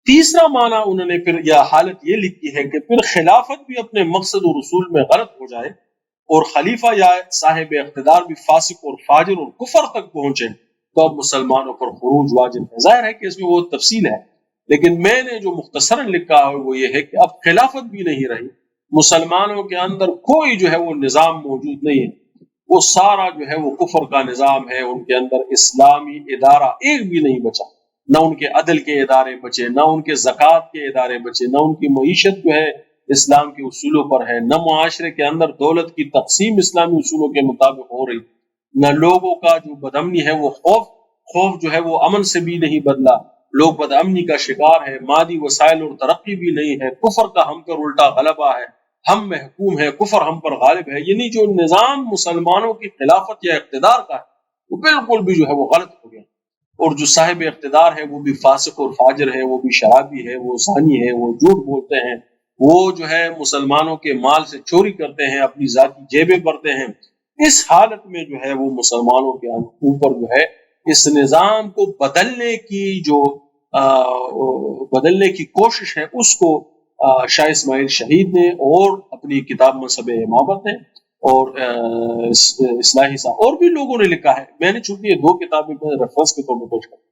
تیسرا معنی انہوں نے پھر یا حالت یہ لکھی ہے کہ پھر خلافت بھی اپنے مقصد و رسول میں غلط ہو جائے اور خلیفہ یا صاحب اقتدار بھی فاسق اور فاجر اور کفر تک پہنچے تو اب مسلمانوں پر خروج واجب ہے۔ ظاہر ہے کہ اس میں وہ تفصیل ہے، لیکن میں نے جو مختصراً لکھا ہے وہ یہ ہے کہ اب خلافت بھی نہیں رہی، مسلمانوں کے اندر کوئی جو ہے وہ نظام موجود نہیں ہے، وہ سارا جو ہے وہ کفر کا نظام ہے، ان کے اندر اسلامی ادارہ ایک بھی نہیں بچا، نہ ان کے عدل کے ادارے بچے، نہ ان کے زکوٰۃ کے ادارے بچے، نہ ان کی معیشت جو ہے اسلام کے اصولوں پر ہے، نہ معاشرے کے اندر دولت کی تقسیم اسلامی اصولوں کے مطابق ہو رہی، نہ لوگوں کا جو بدامنی ہے وہ خوف جو ہے وہ امن سے بھی نہیں بدلا، لوگ بدامنی کا شکار ہے، مادی وسائل اور ترقی بھی نہیں ہے، کفر کا ہم پر الٹا غلبہ ہے، ہم محکوم ہے، کفر ہم پر غالب ہے، یعنی جو نظام مسلمانوں کی خلافت یا اقتدار کا ہے وہ بالکل بھی جو ہے وہ غلط ہو گیا، اور جو صاحب اقتدار ہے وہ بھی فاسق اور فاجر ہے، وہ بھی شرابی ہے، وہ زانی ہے، وہ جھوٹ بولتے ہیں، وہ جو ہے مسلمانوں کے مال سے چوری کرتے ہیں، اپنی ذاتی جیبیں بھرتے ہیں۔ اس حالت میں جو ہے وہ مسلمانوں کے اوپر جو ہے اس نظام کو بدلنے کی کوشش ہے، اس کو شاہ اسماعیل شہید نے اور اپنی کتاب مذہب امامت نے اور اصلاحی صاحب اور بھی لوگوں نے لکھا ہے، میں نے چونکہ یہ دو کتابیں ریفرنس کے طور پر پیش کرتا ہوں۔